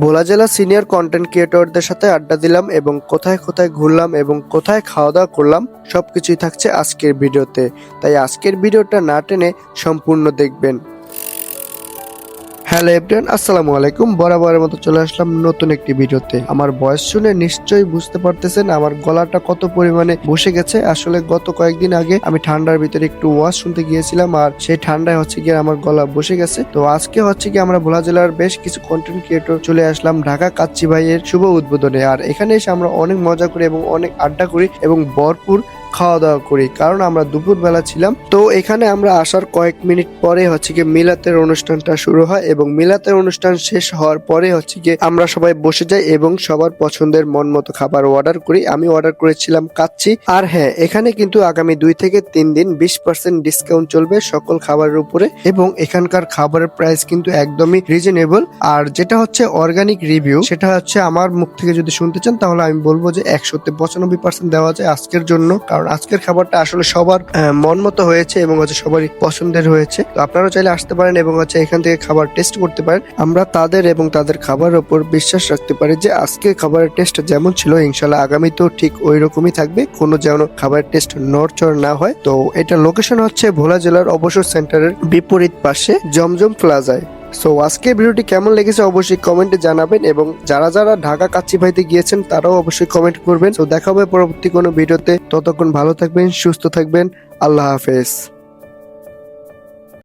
ভোলা জেলা senior content ক্রিয়েটরদের সাথে আড্ডা দিলাম এবং কোথায় কোথায় ঘুরলাম এবং কোথায় খাওয়া দাওয়া করলাম সবকিছুই থাকছে আজকের ভিডিওতে। তাই আজকের ভিডিওটা না টেনে সম্পূর্ণ দেখবেন। হ্যালো এভরিওয়ান, আসসালামু আলাইকুম। বরাবরের মতো চলে আসলাম নতুন একটি ভিডিওতে। আমার ভয়েস শুনে নিশ্চয়ই বুঝতে পারতেছেন আমার গলাটা কত পরিমাণে বসে গেছে। আসলে গত কয়েকদিন আগে আমি ঠান্ডার ভিতরে একটু ওয়াজ শুনতে গিয়েছিলাম, আর সেই ঠান্ডায় হচ্ছে গিয়ে আমার গলা বসে গেছে। তো আজকে হচ্ছে গিয়ে আমরা ভোলা জেলার বেশ কিছু কন্টেন্ট ক্রিয়েটর চলে আসলাম ঢাকা কাচ্চি ভাইয়ের শুভ উদ্বোধনে। আর এখানে এসে আমরা অনেক মজা করি এবং অনেক আড্ডা করি এবং ভরপুর খাওয়া দাওয়া করি, কারণ আমরা দুপুর বেলা ছিলাম। তো এখানে আমরা আসার কয়েক মিনিট পরে হচ্ছে গিয়ে মিলাতের অনুষ্ঠানটা শুরু হয় এবং মিলাতের অনুষ্ঠান শেষ হওয়ার পরে হচ্ছে গিয়ে আমরা সবাই বসে যাই এবং সবার পছন্দের মন মতো খাবার অর্ডার করি। আমি অর্ডার করেছিলাম কাচ্চি। আর হ্যাঁ, এখানে কিন্তু আগামী 2 থেকে 3 দিন 20% ডিসকাউন্ট চলবে সকল খাবারের উপরে এবং এখানকার খাবারের প্রাইস কিন্তু একদমই রিজনেবল। আর যেটা হচ্ছে অর্গানিক রিভিউ, সেটা হচ্ছে আমার মুখ থেকে যদি শুনতে চান তাহলে আমি বলবো যে 100তে 95% দেওয়া যায় আজকের জন্য, কারণ আজকের খাবারটা আসলে সবার মন মতো হয়েছে এবং হচ্ছে সবারই পছন্দের হয়েছে। তো আপনারা চাইলে আসতে পারেন এবং হচ্ছে এখান থেকে খাবার টেস্ট করতে পারেন। আমরা তাদের এবং তাদের খাবারের উপর বিশ্বাস রাখতে পারি যে আজকে খাবারের টেস্ট যেমন ছিল ইনশাল্লাহ আগামীতেও ঠিক ওই রকমই থাকবে, কোনো যেন খাবারের টেস্ট নড়চড় না হয়। তো এটা লোকেশন হচ্ছে ভোলা জেলার অবসর সেন্টারের বিপরীত পাশে জমজম প্লাজায়। সো আজকের ভিডিওটি কেমন লেগেছে অবশ্যই কমেন্টে জানাবেন এবং যারা যারা ঢাকা কাচ্চি ভাইতে গিয়েছেন তারাও অবশ্যই কমেন্ট করবেন। তো দেখা হবে পরবর্তী কোনো ভিডিওতে। ততক্ষণ ভালো থাকবেন, সুস্থ থাকবেন। আল্লাহ হাফেজ।